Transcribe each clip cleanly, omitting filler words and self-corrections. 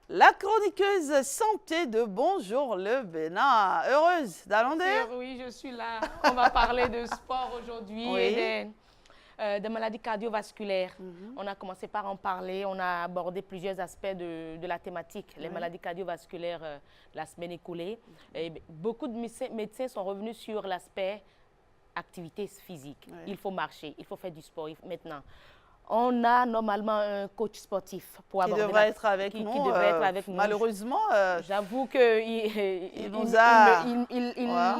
La chroniqueuse santé de Bonjour le Bénin. Heureuse d'Alandé? Oui, je suis là. On va parler de sport aujourd'hui et des maladies cardiovasculaires. On a commencé par en parler. On a abordé plusieurs aspects de la thématique, les maladies cardiovasculaires la semaine écoulée. Et beaucoup de médecins sont revenus sur l'aspect activité physique. Il faut marcher, il faut faire du sport maintenant. On a normalement un coach sportif pour aborder qui devrait être avec nous. Qui devrait être avec nous. Malheureusement, j'avoue que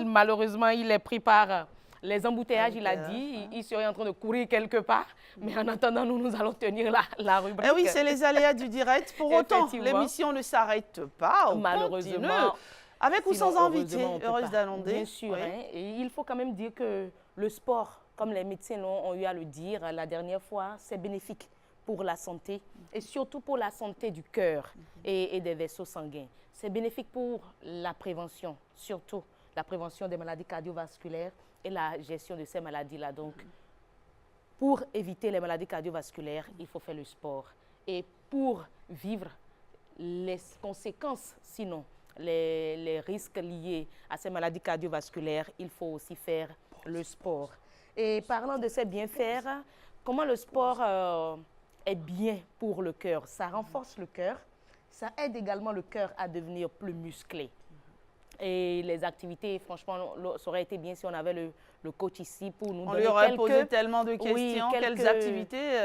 malheureusement, il est pris par les embouteillages. Il a dit, il serait en train de courir quelque part. Mais en attendant, nous allons tenir la rubrique. Eh oui, c'est les aléas du direct. Pour autant, l'émission ne s'arrête pas. Malheureusement. Avec ou sans invité, heureuse d'Alandé. Bien sûr. Et il faut quand même dire que le sport, comme les médecins ont eu à le dire la dernière fois, c'est bénéfique pour la santé et surtout pour la santé du cœur et des vaisseaux sanguins. C'est bénéfique pour la prévention, surtout la prévention des maladies cardiovasculaires et la gestion de ces maladies-là. Donc, pour éviter les maladies cardiovasculaires, il faut faire le sport. Et pour vivre les conséquences, sinon, les risques liés à ces maladies cardiovasculaires, il faut aussi faire le sport. Et parlant de ces bienfaits, comment le sport est bien pour le cœur? Ça renforce le cœur, ça aide également le cœur à devenir plus musclé. Et les activités, franchement, ça aurait été bien si on avait le coach ici pour nous donner lui aurait posé tellement de questions. Quelles activités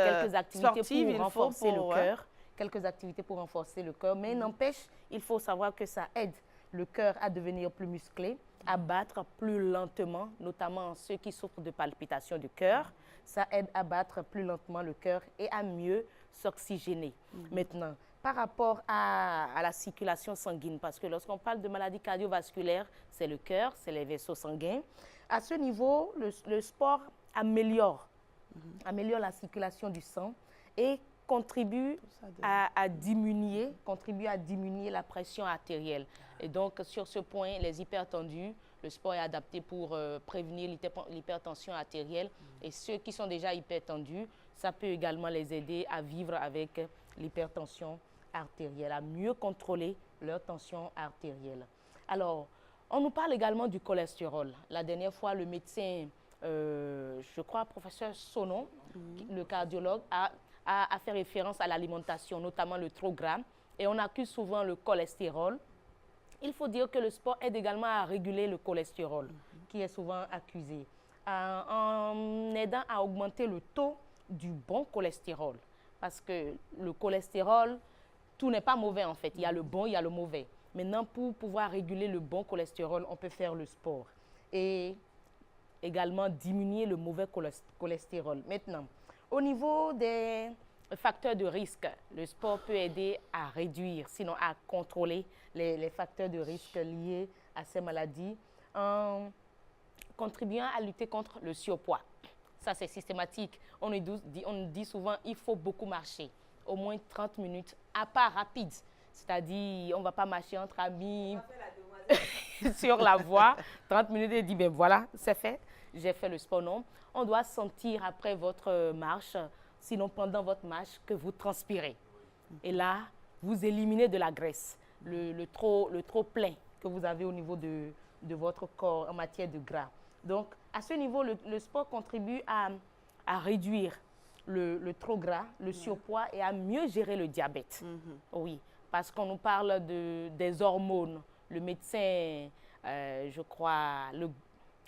sportives pour renforcer le cœur. Quelques activités pour renforcer le cœur. Mais n'empêche, il faut savoir que ça aide le cœur à devenir plus musclé, à battre plus lentement, notamment ceux qui souffrent de palpitations du cœur. Ça aide à battre plus lentement le cœur et à mieux s'oxygéner. Maintenant, par rapport à la circulation sanguine, parce que lorsqu'on parle de maladies cardiovasculaires, c'est le cœur, c'est les vaisseaux sanguins. À ce niveau, le sport améliore la circulation du sang et contribue à diminuer la pression artérielle. Et donc, sur ce point, les hypertendus, le sport est adapté pour prévenir l'hypertension artérielle. Et ceux qui sont déjà hypertendus, ça peut également les aider à vivre avec l'hypertension artérielle, à mieux contrôler leur tension artérielle. Alors, on nous parle également du cholestérol. La dernière fois, le médecin, je crois, professeur Sonon, le cardiologue, a fait référence à l'alimentation, notamment le trop gras. Et on accuse souvent le cholestérol. Il faut dire que le sport aide également à réguler le cholestérol, qui est souvent accusé, en aidant à augmenter le taux du bon cholestérol. Parce que le cholestérol, tout n'est pas mauvais en fait. Il y a le bon, il y a le mauvais. Maintenant, pour pouvoir réguler le bon cholestérol, on peut faire le sport. Et également diminuer le mauvais cholestérol. Maintenant, au niveau des facteurs de risque, le sport peut aider à réduire, sinon à contrôler les facteurs de risque liés à ces maladies en contribuant à lutter contre le surpoids. Ça, c'est systématique. On dit souvent qu'il faut beaucoup marcher, au moins 30 minutes, à pas rapide. C'est-à-dire, on ne va pas marcher entre amis sur la voie, 30 minutes et dire, ben voilà, c'est fait, j'ai fait le sport. Non, on doit sentir après votre marche, sinon pendant votre marche, que vous transpirez. Et là, vous éliminez de la graisse, le trop plein que vous avez au niveau de votre corps en matière de gras. Donc, à ce niveau, le sport contribue à réduire le trop gras, le surpoids et à mieux gérer le diabète. Oui, parce qu'on nous parle des hormones. Le médecin, je crois,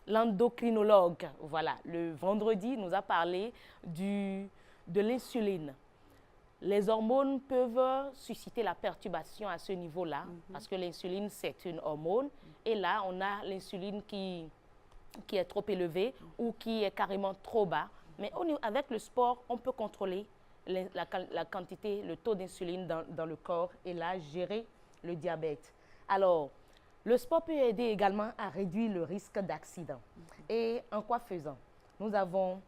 l'endocrinologue, voilà, le vendredi, nous a parlé de l'insuline. Les hormones peuvent susciter la perturbation à ce niveau-là, parce que l'insuline, c'est une hormone. Et là, on a l'insuline qui est trop élevée ou qui est carrément trop bas. Mais avec le sport, on peut contrôler la quantité, le taux d'insuline dans le corps et là, gérer le diabète. Alors, le sport peut aider également à réduire le risque d'accident. Et en quoi faisant? Nous avons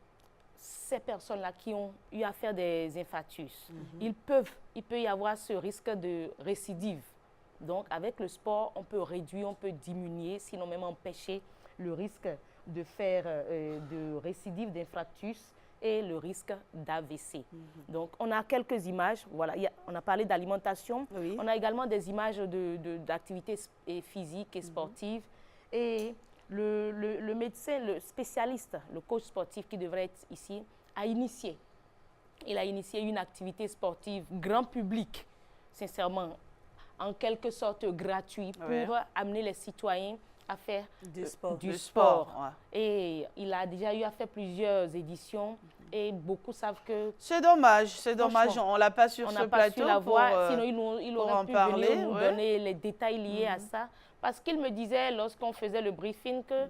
ces personnes-là qui ont eu à faire des infarctus. Il peut y avoir ce risque de récidive. Donc, avec le sport, on peut réduire, on peut diminuer, sinon même empêcher le risque de faire de récidive d'infarctus et le risque d'AVC. Donc, on a quelques images. Voilà, on a parlé d'alimentation. Oui. On a également des images d'activités physiques et sportives. Et le médecin, le spécialiste, le coach sportif qui devrait être ici, a initié. Il a initié une activité sportive grand public, sincèrement, en quelque sorte gratuit, pour amener les citoyens à faire du sport. Du sport, ouais. Et il a déjà eu à faire plusieurs éditions et beaucoup savent que... C'est dommage, on l'a pas sur on ce n'a pas plateau su la pour, voir, sinon il pour aurait en pu parler, venir nous donner les détails liés à ça. Parce qu'il me disait, lorsqu'on faisait le briefing, que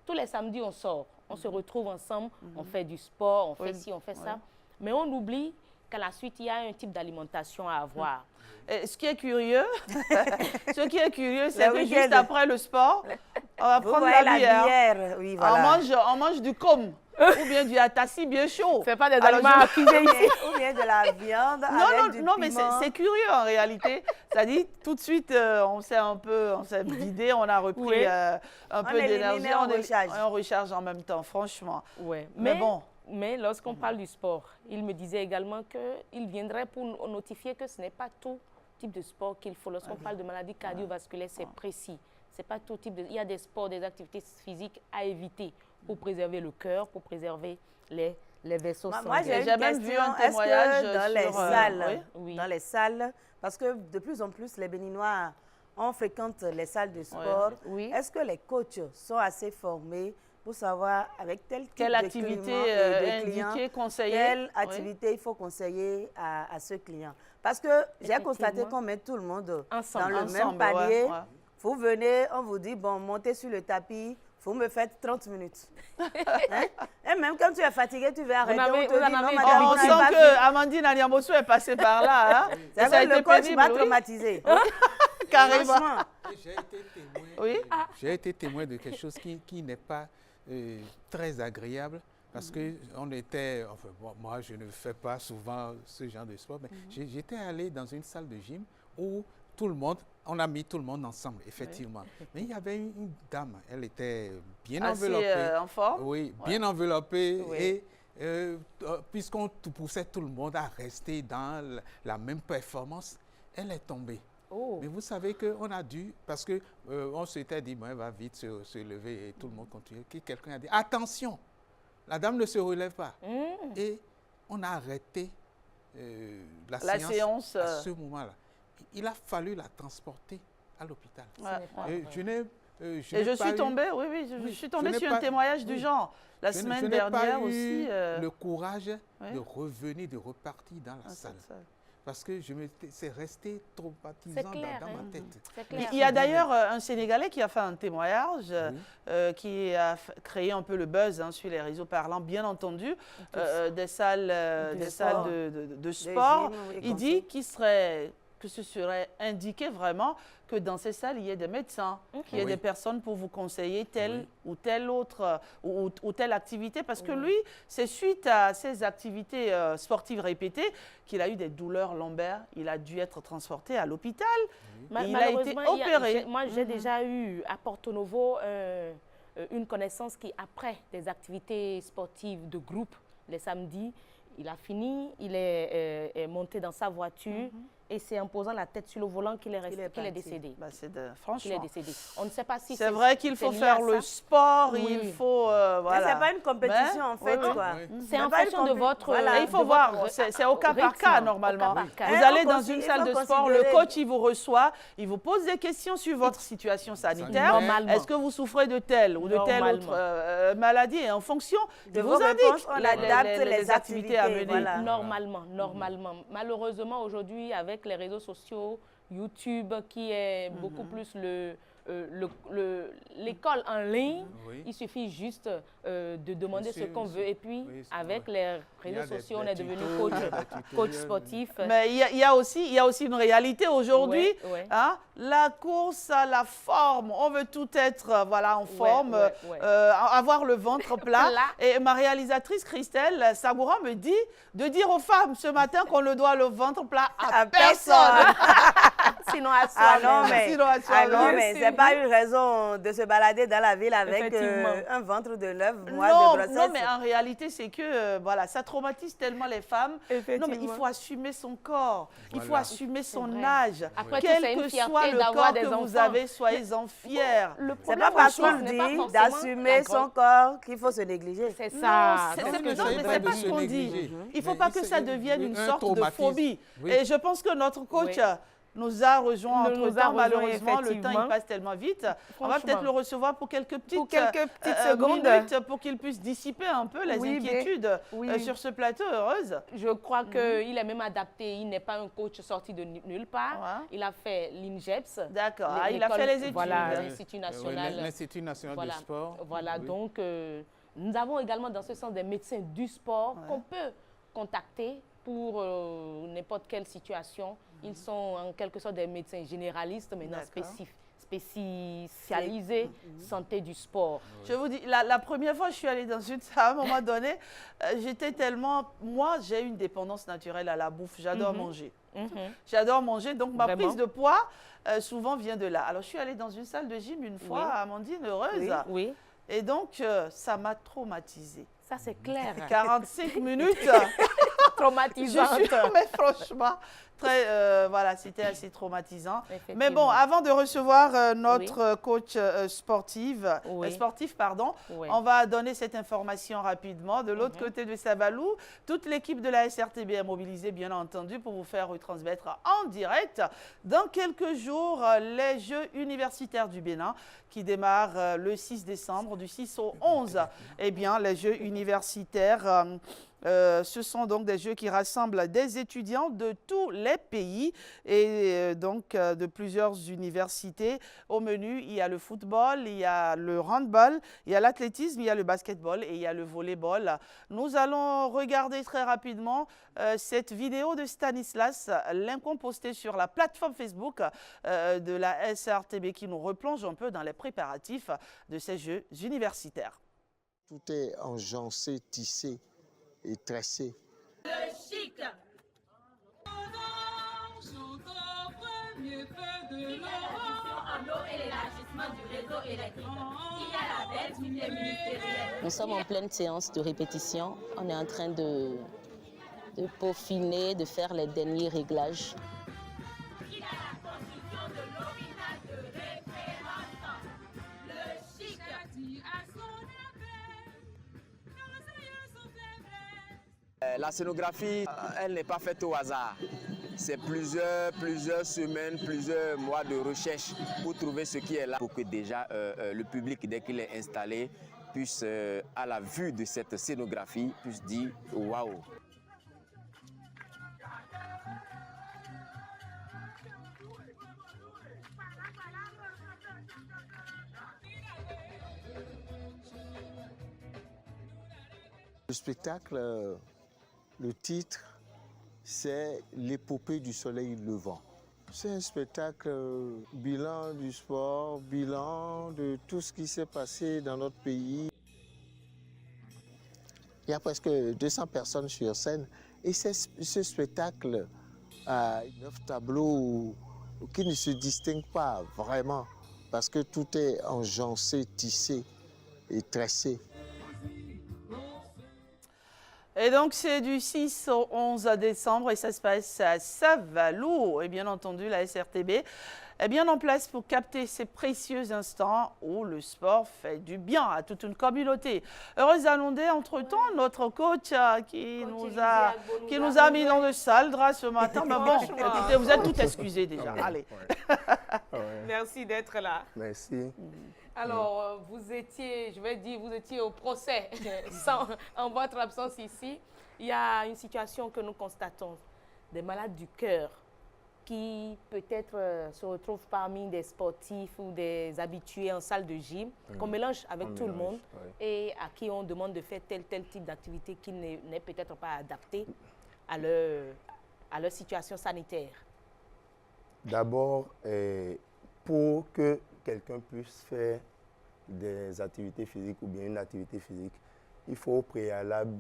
tous les samedis, on sort, on se retrouve ensemble, on fait du sport, on fait ci, on fait ça. Mais on oublie qu'à la suite, il y a un type d'alimentation à avoir. Et ce qui est curieux, c'est que juste après le sport, on va prendre la bière. Oui, voilà. On mange du com ou bien du atassi bien chaud. C'est pas des aliments à cuisiner ici. Ou bien de la viande avec du piment. Non, mais c'est curieux en réalité. Ça dit tout de suite, on s'est vidé, on a repris un peu d'énergie, on recharge en même temps, franchement. Ouais. Mais bon. Mais lorsqu'on parle du sport, il me disait également qu'il viendrait pour notifier que ce n'est pas tout type de sport qu'il faut. Lorsqu'on parle de maladies cardiovasculaires, c'est précis. C'est pas tout type il y a des sports, des activités physiques à éviter pour préserver le cœur, pour préserver les vaisseaux sanguins. Moi, j'ai même vu un témoignage dans les salles, parce que de plus en plus, les Béninois, on fréquente les salles de sport. Oui. Est-ce que les coachs sont assez formés pour savoir avec quelle activité indiquée, conseillée, quelle activité il faut conseiller à ce client. Parce que j'ai constaté qu'on met tout le monde dans le même panier. Vous venez, on vous dit, bon, montez sur le tapis, vous me faites 30 minutes. Et même quand tu es fatigué, tu veux arrêter, on te dit, non, madame, on sent que Amandine Aliamosu est passée par là. Hein? C'est vrai, le coach m'a traumatisé. Carrément. J'ai été témoin de quelque chose qui n'est pas très agréable, parce que moi je ne fais pas souvent ce genre de sport, mais j'étais allé dans une salle de gym où on a mis tout le monde ensemble, effectivement. Mais il y avait une dame, elle était bien enveloppée. En forme. Oui, bien enveloppée. Oui. Et puisqu'on poussait tout le monde à rester dans la même performance, elle est tombée. Oh. Mais vous savez qu'on a dû, parce qu'on s'était dit, bon, elle va vite se lever et tout le monde continue. Quelqu'un a dit, attention, la dame ne se relève pas. Et on a arrêté la séance à ce moment-là. Il a fallu la transporter à l'hôpital. Je suis tombée, je suis tombée sur un témoignage du genre. La semaine dernière aussi. Le courage de revenir, de repartir dans la salle. Parce que c'est resté traumatisant dans ma tête. Il y a d'ailleurs un Sénégalais qui a fait un témoignage, qui a créé un peu le buzz sur les réseaux parlants, bien entendu, des salles de sport. Il dit que ce serait indiqué vraiment que dans ces salles, il y ait des médecins, qu'il y ait des personnes pour vous conseiller telle ou telle autre ou telle activité. Parce que lui, c'est suite à ces activités sportives répétées qu'il a eu des douleurs lombaires. Il a dû être transporté à l'hôpital. Il a été opéré. Moi, j'ai déjà eu à Porto Novo une connaissance qui, après des activités sportives de groupe, les samedis, il a fini, il est monté dans sa voiture. Et c'est en posant la tête sur le volant qu'il est décédé. Franchement. Il est décédé. On ne sait pas si c'est vrai qu'il faut faire le sport, il faut... voilà. C'est pas une compétition en fait. C'est en fonction de votre... Il faut voir, c'est au cas par cas normalement. Vous allez dans une salle de sport, le coach il vous reçoit, il vous pose des questions sur votre situation sanitaire. Est-ce que vous souffrez de telle ou de telle autre maladie? Et en fonction, il vous indique on adapte les activités à mener. Normalement. Malheureusement, aujourd'hui, avec les réseaux sociaux, YouTube, qui est beaucoup plus l'école en ligne, il suffit juste de demander ce qu'on veut. Et puis, avec les réseaux sociaux, on est devenu coach sportif. Mais il y a aussi une réalité aujourd'hui. La course à la forme, on veut tout être en forme, avoir le ventre plat. Et ma réalisatrice Christelle Sagoura me dit de dire aux femmes ce matin qu'on ne doit le ventre plat à personne. Sinon, à soi. Ah non, mais c'est pas une raison de se balader dans la ville avec un ventre de 9 mois de grossesse. Non, mais en réalité, c'est que voilà, ça traumatise tellement les femmes. Non, mais il faut assumer son corps. Il faut assumer son âge. Après, quel que soit le corps que vous avez, soyez-en fiers. C'est pas parce qu'on dit d'assumer son corps qu'il faut se négliger. C'est ça. Non, mais c'est pas ce qu'on dit. Il ne faut pas que ça devienne une sorte de phobie. Et je pense que notre coach nous a rejoint entre-temps. Malheureusement, le temps il passe tellement vite. On va peut-être le recevoir pour quelques petites secondes minutes pour qu'il puisse dissiper un peu les inquiétudes sur ce plateau. Heureuse. Je crois qu'il est même adapté. Il n'est pas un coach sorti de nulle part. Il a fait l'INGEPS. D'accord. Il a fait les études. Voilà, l'Institut national. L'Institut national du sport. Voilà, donc nous avons également dans ce sens des médecins du sport qu'on peut contacter pour n'importe quelle situation. Ils sont en quelque sorte des médecins généralistes, maintenant spécialisés santé du sport. Je vous dis, la première fois que je suis allée dans une salle, à un moment donné, j'étais tellement... Moi, j'ai une dépendance naturelle à la bouffe. J'adore manger. J'adore manger, donc ma prise de poids souvent vient de là. Alors, je suis allée dans une salle de gym une fois, Amandine, heureuse. Oui. Et donc, ça m'a traumatisée. Ça, c'est clair. 45 minutes. Traumatisante. Mais franchement, voilà, c'était assez traumatisant. Mais bon, avant de recevoir notre coach sportif, on va donner cette information rapidement. De l'autre côté de Savalou, toute l'équipe de la SRTB est mobilisée, bien entendu, pour vous faire retransmettre en direct dans quelques jours les Jeux universitaires du Bénin qui démarrent le 6 décembre, du 6 au 11. Eh bien, les Jeux universitaires... ce sont donc des jeux qui rassemblent des étudiants de tous les pays et donc de plusieurs universités. Au menu, il y a le football, il y a le handball, il y a l'athlétisme, il y a le basketball et il y a le volleyball. Nous allons regarder très rapidement cette vidéo de Stanislas Lincoln postée sur la plateforme Facebook de la SRTB qui nous replonge un peu dans les préparatifs de ces Jeux universitaires. Tout est agencé, tissé et tressé. Le chic. Nous sommes en pleine séance de répétition. On est en train de peaufiner, de faire les derniers réglages. La scénographie, elle n'est pas faite au hasard. C'est plusieurs semaines, plusieurs mois de recherche pour trouver ce qui est là. Pour que déjà le public, dès qu'il est installé, puisse, à la vue de cette scénographie, puisse dire « waouh ». Le spectacle, le titre, c'est l'épopée du soleil levant. C'est un spectacle bilan du sport, bilan de tout ce qui s'est passé dans notre pays. Il y a presque 200 personnes sur scène et ce spectacle a 9 tableaux qui ne se distinguent pas vraiment parce que tout est agencé, tissé et tressé. Et donc, c'est du 6 au 11 décembre et ça se passe à Savalou. Et bien entendu, la SRTB est bien en place pour capter ces précieux instants où le sport fait du bien à toute une communauté. Heureuse d'annoncer, entre-temps, notre coach qui nous a mis dans le sale drap ce matin. Mais bon, écoutez, vous êtes tout excusés déjà. Allez. Merci d'être là. Merci. Alors, vous étiez au procès en votre absence ici. Il y a une situation que nous constatons, des malades du cœur qui peut-être se retrouvent parmi des sportifs ou des habitués en salle de gym, qu'on mélange avec tout le monde et à qui on demande de faire tel type d'activité qui n'est peut-être pas adapté à leur situation sanitaire. D'abord, pour que quelqu'un puisse faire des activités physiques ou bien une activité physique, il faut au préalable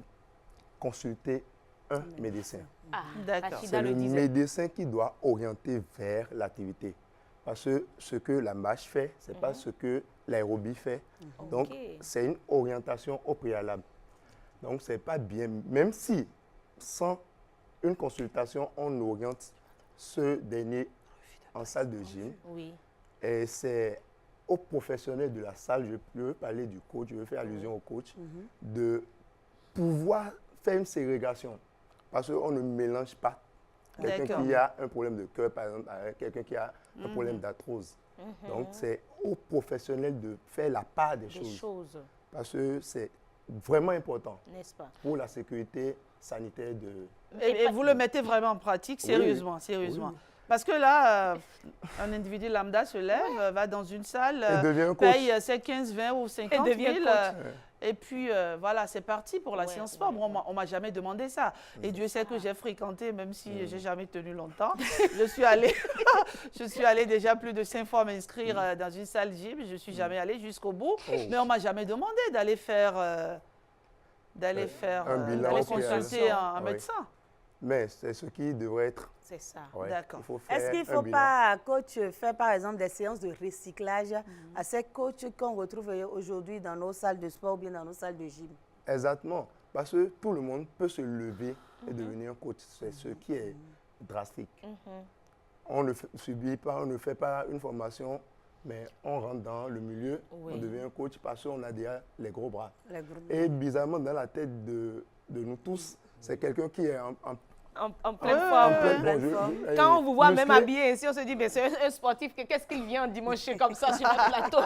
consulter un médecin. Ah, D'accord. C'est le médecin qui doit orienter vers l'activité. Parce que ce que la marche fait, ce n'est pas ce que l'aérobie fait. Donc, c'est une orientation au préalable. Donc, ce n'est pas bien, même si sans une consultation, on oriente ce dernier en salle de gym. Oui. Et c'est aux professionnels de la salle, je veux parler du coach, je veux faire allusion au coach, de pouvoir faire une ségrégation. Parce qu'on ne mélange pas quelqu'un qui a un problème de cœur, par exemple, avec quelqu'un qui a un problème d'arthrose. Donc, c'est aux professionnels de faire la part des choses. Parce que c'est vraiment important pour la sécurité sanitaire de... Et vous le mettez vraiment en pratique, sérieusement, sérieusement. Oui. Parce que là, un individu lambda se lève, va dans une salle, paye ses 15, 20 ou 50 000, et puis voilà, c'est parti pour la science sport. Moi, on ne m'a jamais demandé ça. Et Dieu sait que j'ai fréquenté, même si je n'ai jamais tenu longtemps. Je suis allée déjà plus de 5 fois m'inscrire dans une salle gym. Je ne suis jamais allée jusqu'au bout. Mais on ne m'a jamais demandé d'aller faire... d'aller consulter un médecin. Mais c'est ce qui devrait être. C'est ça. Ouais. D'accord. Est-ce qu'il ne faut pas, coach, faire par exemple des séances de recyclage à ces coachs qu'on retrouve aujourd'hui dans nos salles de sport ou bien dans nos salles de gym? Exactement. Parce que tout le monde peut se lever et devenir coach. C'est ce qui est drastique. On ne subit pas, on ne fait pas une formation, mais on rentre dans le milieu, on devient coach parce qu'on a déjà les gros bras. Et bizarrement, dans la tête de nous tous, c'est quelqu'un qui est en pleine forme. Quand on vous voit même habillé ici, on se dit, mais c'est un sportif, qu'est-ce qu'il vient dimanche comme ça sur notre plateau?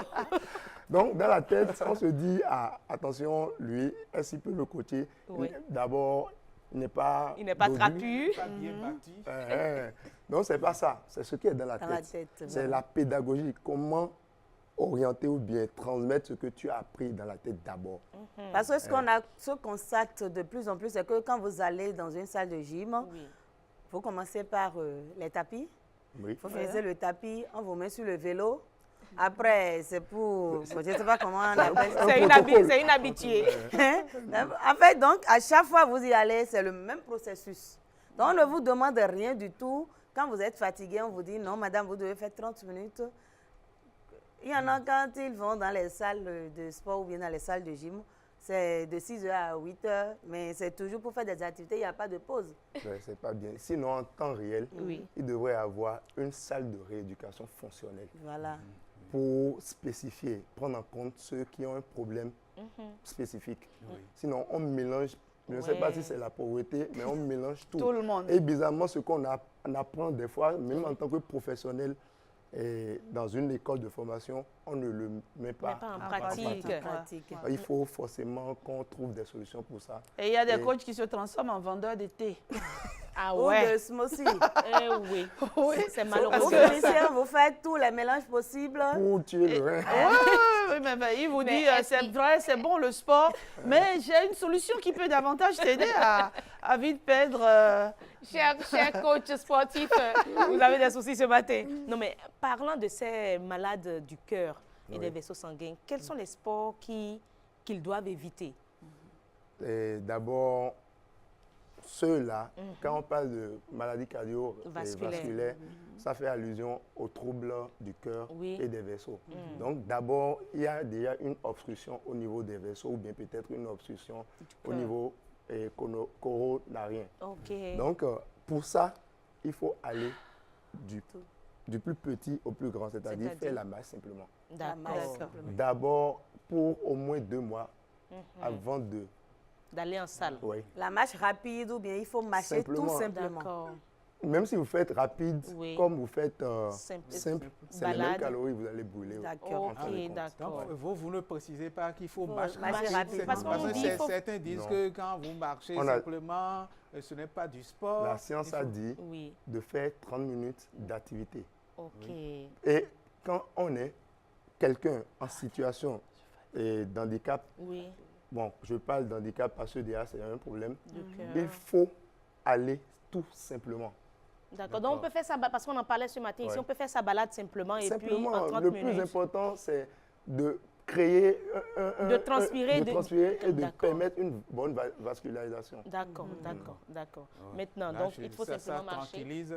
Donc, dans la tête, on se dit, attention, lui, est-ce qu'il peut le coacher? D'abord, il n'est pas trapu. Pas bien bâti. Non, ce n'est pas ça. C'est ce qui est dans la tête. C'est la pédagogie. Comment orienter ou bien transmettre ce que tu as appris dans la tête d'abord. Parce que ce qu'on constate de plus en plus, c'est que quand vous allez dans une salle de gym, il faut commencer par les tapis. Il faut finir le tapis, on vous met sur le vélo. Après, c'est pour... Je ne sais pas comment on appelle ça. C'est une habituée. En fait, donc, à chaque fois que vous y allez, c'est le même processus. Donc, on ne vous demande rien du tout. Quand vous êtes fatigué, on vous dit, non, madame, vous devez faire 30 minutes. Il y en a quand ils vont dans les salles de sport ou bien dans les salles de gym, c'est de 6h à 8h, mais c'est toujours pour faire des activités, il n'y a pas de pause. C'est pas bien. Sinon, en temps réel, il devrait y avoir une salle de rééducation fonctionnelle. Voilà. Pour spécifier, prendre en compte ceux qui ont un problème spécifique. Sinon, on mélange, je ne sais pas si c'est la pauvreté, mais on mélange tout. Tout le monde. Et bizarrement, ce qu'on apprend des fois, même en tant que professionnel, et dans une école de formation, on ne le met pas en pratique. Il faut forcément qu'on trouve des solutions pour ça. Et il y a des coachs qui se transforment en vendeurs de thé. Ou de smoothie. Oui, c'est malheureux. Vous faites tous les mélanges possibles. Pour tuer le rein. Oui, mais il vous dit, c'est vrai, c'est bon le sport, mais j'ai une solution qui peut davantage t'aider à vite perdre... Cher coach sportif, vous avez des soucis ce matin. Non, mais parlant de ces malades du cœur et des vaisseaux sanguins, quels sont les sports qu'ils doivent éviter? D'abord, ceux-là, quand on parle de maladies cardiovasculaires, ça fait allusion aux troubles du cœur et des vaisseaux. Donc, d'abord, il y a déjà une obstruction au niveau des vaisseaux ou bien peut-être une obstruction au niveau coronarien. Donc, pour ça, il faut aller du plus petit au plus grand, c'est-à-dire faire la marche simplement. D'abord, pour au moins 2 mois avant d'aller en salle. La marche rapide ou bien il faut marcher tout simplement. Même si vous faites rapide, comme vous faites simple, c'est les mêmes calories que vous allez brûler. D'accord. Donc, vous ne précisez pas qu'il faut marcher rapide. Parce que certains disent que quand vous marchez simplement, ce n'est pas du sport. La science a dit de faire 30 minutes d'activité. Et quand on est quelqu'un en situation d'handicap, bon, je parle d'handicap parce que déjà c'est un problème, il faut aller tout simplement. D'accord. Donc on peut faire ça, parce qu'on en parlait ce matin ici, on peut faire sa balade simplement et puis en 30 le minutes. plus important, c'est de créer de transpirer, et de permettre une bonne vascularisation. D'accord, d'accord. Maintenant, donc, il faut simplement marcher. Ça tranquillise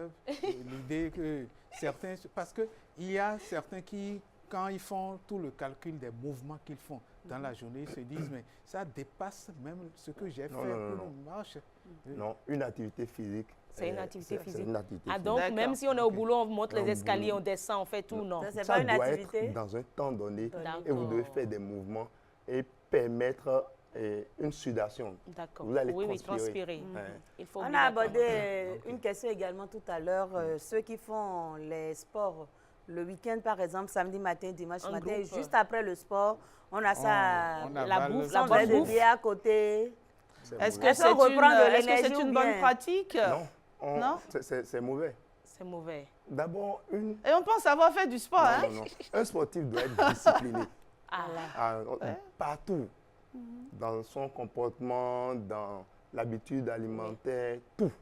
l'idée que certains... Parce qu'il y a certains qui, quand ils font tout le calcul des mouvements qu'ils font dans la journée, ils se disent, mais ça dépasse même ce que j'ai fait pour une marche. Non, une activité physique. C'est une activité physique. Une activité physique. Donc, même si on est au boulot, on monte les escaliers, on descend, on fait tout, non. C'est pas une activité. Être dans un temps donné et vous devez faire des mouvements et permettre une sudation. D'accord. Vous allez transpirer. Il faut on a abordé une question également tout à l'heure. Ceux qui font les sports le week-end, par exemple, samedi matin, dimanche matin, juste après le sport, on a ça, la bouffe, la bonne bouffe à côté. Est-ce que c'est une bonne pratique? Non, c'est mauvais. C'est mauvais. D'abord, Et on pense avoir fait du sport, hein? Non. Un sportif doit être discipliné. Partout. Dans son comportement, dans l'habitude alimentaire, tout.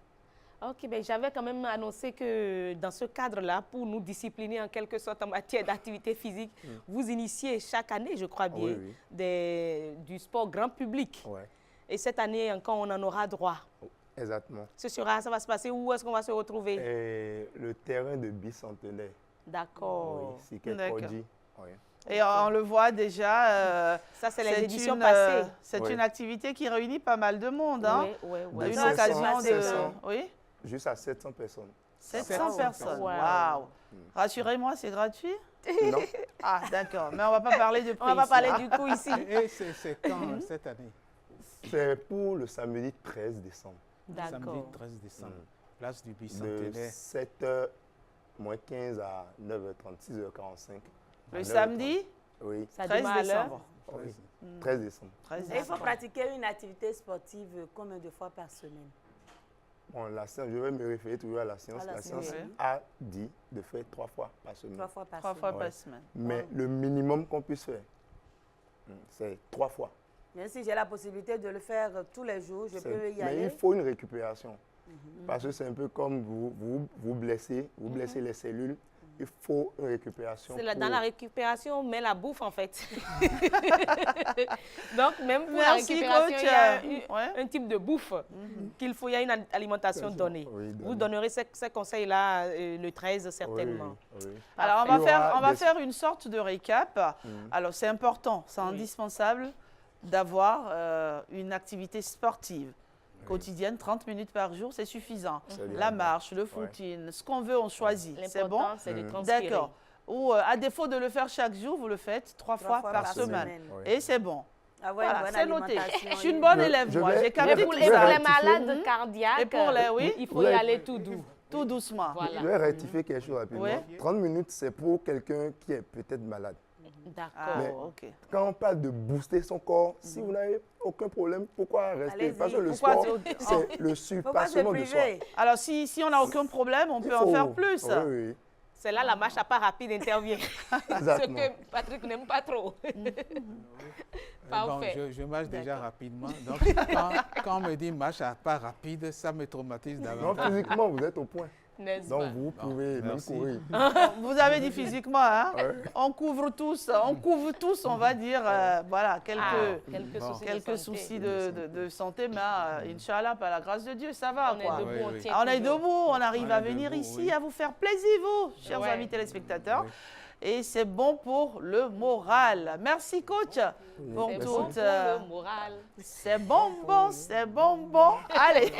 Ok, ben j'avais quand même annoncé que dans ce cadre-là, pour nous discipliner en quelque sorte en matière d'activité physique, vous initiez chaque année, je crois bien, du sport grand public. Ouais. Et cette année encore, on en aura droit. Exactement. Ça va se passer où? Est-ce qu'on va se retrouver? Le terrain de Bicentenaire. D'accord. Oui, Sikekodi. Oui. Et on le voit déjà. Ça, c'est les éditions passées. C'est une activité qui réunit pas mal de monde. Hein? Oui. Une occasion de... Oui. Juste à 700 personnes. 700 personnes. Waouh. Rassurez-moi, c'est gratuit? Non. Ah, d'accord. Mais on ne va pas parler de prix. On ne va pas parler du coût ici. Et c'est quand cette année? C'est pour le samedi 13 décembre. D'accord. Samedi 13 décembre. Place du Bicentenaire. De 7h moins 15 à 9h30, 6h45. Le samedi? Oui. 13 décembre. Oui. 13 décembre. Et il faut pratiquer une activité sportive combien de fois par semaine? Bon, la science, je vais me référer toujours à la science. La science a dit de faire 3 fois par semaine. 3 fois par semaine. 3 fois par semaine. Mais le minimum qu'on puisse faire, c'est 3 fois. Même si j'ai la possibilité de le faire tous les jours, je peux y aller. Mais il faut une récupération. Parce que c'est un peu comme vous blessez les cellules. Il faut une récupération. Dans la récupération, on met la bouffe en fait. Donc même pour la récupération, il y a un type de bouffe qu'il faut, il y a une alimentation donnée. Oui, vous donnerez ces conseils-là le 13 certainement. Oui. Alors on va faire une sorte de récap. Alors c'est important, c'est indispensable d'avoir une activité sportive. Quotidienne, 30 minutes par jour, c'est suffisant. La marche, le footing, ce qu'on veut, on choisit. C'est bon? C'est de transpirer. D'accord. Ou à défaut de le faire chaque jour, vous le faites 3 fois par semaine. Et c'est bon. Voilà, c'est noté. Je suis une bonne élève, moi. J'ai capté tout ça. Et pour les malades cardiaques, et pour les, il faut y aller tout doux. Tout doucement. Voilà. Je vais rectifier quelque chose rapidement. 30 minutes, c'est pour quelqu'un qui est peut-être malade. D'accord, ok. Quand on parle de booster son corps, si vous n'avez aucun problème, pourquoi rester? Parce que le sport, c'est le surpassement du soi. Alors, si on n'a aucun problème, on peut en faire plus. Oui. C'est là la marche à pas rapide intervient. Ce que Patrick n'aime pas trop. Bon, je marche déjà rapidement. Donc, quand on me dit marche à pas rapide, ça me traumatise davantage. Non, physiquement, vous êtes au point. Donc, vous pouvez même courir. Vous avez dit physiquement, hein? On couvre tous, on va dire, voilà, quelques soucis de santé, mais Inch'Allah, par la grâce de Dieu, ça va, quoi. On est debout, on arrive à venir ici, à vous faire plaisir, vous, chers amis téléspectateurs. Et c'est bon pour le moral. Merci, coach, pour tout. Le moral. C'est bonbon, c'est bonbon. Allez.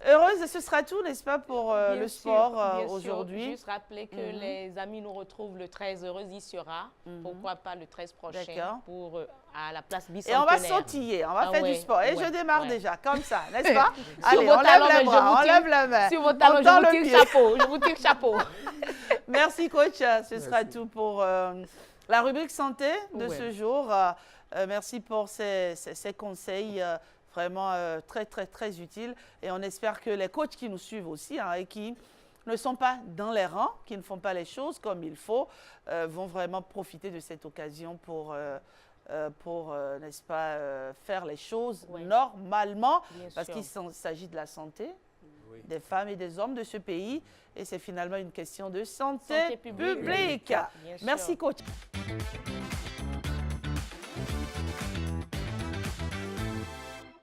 Heureuse, ce sera tout, n'est-ce pas, pour le sport aujourd'hui? Juste rappeler que les amis nous retrouvent le 13. Heureuse y sera. Pourquoi pas le 13 prochain pour à la place Bicentenaire. Et on va sautiller, on va faire du sport. Et je démarre déjà, comme ça, n'est-ce pas? Allez, on lève les bras, on lève la main. Sur vos talons, je vous tire chapeau. Merci, coach. Ce sera tout pour la rubrique santé de ce jour. Merci pour ces conseils. Vraiment très, très, très utile. Et on espère que les coachs qui nous suivent aussi et qui ne sont pas dans les rangs, qui ne font pas les choses comme il faut, vont vraiment profiter de cette occasion pour n'est-ce pas, faire les choses normalement. Parce qu'il s'agit de la santé des femmes et des hommes de ce pays. Et c'est finalement une question de santé publique. Merci, coach.